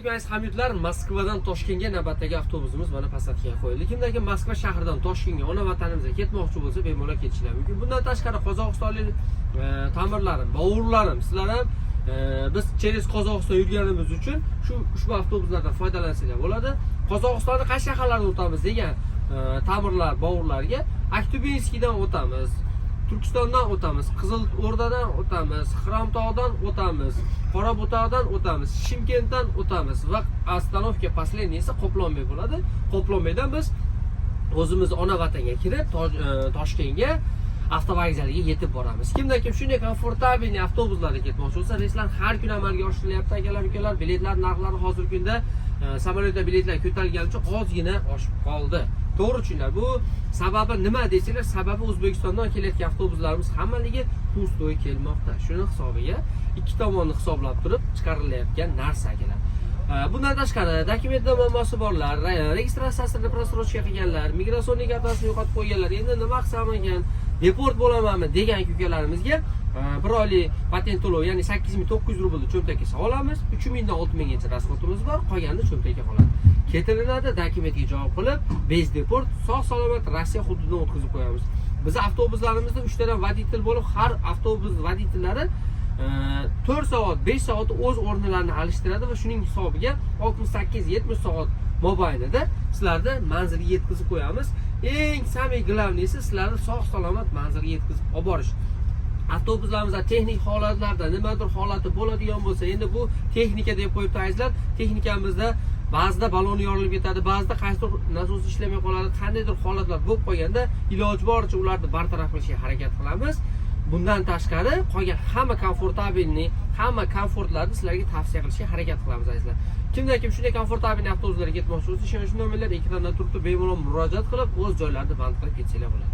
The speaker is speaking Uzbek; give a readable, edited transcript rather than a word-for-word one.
alaykum aziz hamyurtlar. Moskvadan Toshkentga navbatdagi avtobusimiz mana Passatga qo'yildi. Kimdagi Moskva shahridan Toshkentga, ona vatanimizga ketmoqchi bo'lsa, bemalol ketishingiz mumkin. Bundan tashqari qozog'istonlik ta'mirlarim, bovurlarim, sizlar ham biz через Qozog'iston yurganimiz uchun ushbu avtobuslardan foydalansanglar bo'ladi. Qozog'istonning qaysi shaharlardan o'tamiz degan ta'mirlar, bovurlarga Aktubinskiydan o'tamiz. Turkistondan o'tamiz, Qizilordadan o'tamiz, Xiromtog'dan o'tamiz, Qorabutaqdan o'tamiz, Shimkentdan o'tamiz va ostanovka последнийsi Qoplonbek bo'ladi. Qoplonbekdan biz o'zimiz ona vatanga kirib, Toshkentga avtovokzalga yetib boramiz. Kimdan kim shunday komfortabelniy avtobuslarda ketmoqchi bo'lsa, reyslar har kun amalga oshirilyapti, akalar, ukalar. Biletlar narxlari hozirgi kunda samolyotda biletlar ko'tarilganicha ozgina oshib qoldi. To'g'ri tushunlar. Bu sababi nima deysizlar? Sababi O'zbekistondan kelayotgan avtobuslarimiz hammaligi pustoy kelmoqda. Shuni hisobiga ikki tomonni hisoblab turib chiqarilayotgan narsa akalar. Bundan tashqari dokumentda muammosi borlar, registratsiyasini prostrochka qilganlar, migratsion kartasini yo'qotib qo'yganlar, endi nima qilsam ekan, deport bo'lamanmi degan ukalarimizga bir oylik patent to'lov, ya'ni 8900 rublni cho'ntakka solamiz, 3000 dan 6000 gacha rasxodimiz bor, qolganini cho'ntakka qoladi. Ketilinadi, dokumentga javob qilib, bez deport sog'-salomat Rossiya hududidan o'tkazib qo'yamiz. Biz avtobuslarimizda 3 tadan voditel bo'lib, har avtobus voditellari 4 soat, 5 soat o'z o'rnlarini alishtiradi va shuning hisobiga 68-70 soat mobaynida sizlarni manzilga yetkazib qo'yamiz. Eng samimiy glavniysi sizlarni sog'-salomat manzilga yetkazib olib borish. Avtobuslarimizda texnik holatlarda nimadir holati bo'ladigan bo'lsa, endi bu texnika deb qo'yibdi azizlar. Texnikamizda ba'zida balon yorilib ketadi, ba'zida qaysidir nasos ishlamay qoladi, qandaydir holatlar bo'lib qolganda iloji boricha ularni bartaraf qilishga harakat qilamiz. Bundan tashqari qolgan hamma komfortabelniy, hamma komfortlarni sizlarga tavsiya qilishga harakat qilamiz azizlar. Kimdan kim shunday komfortabelniy avtobuslarga ketmoqchi bo'lsa, ishonchli nomerlar ekranda turibdi, bemalol murojaat qilib o'z joylarini band qilib ketsanglar bo'ladi.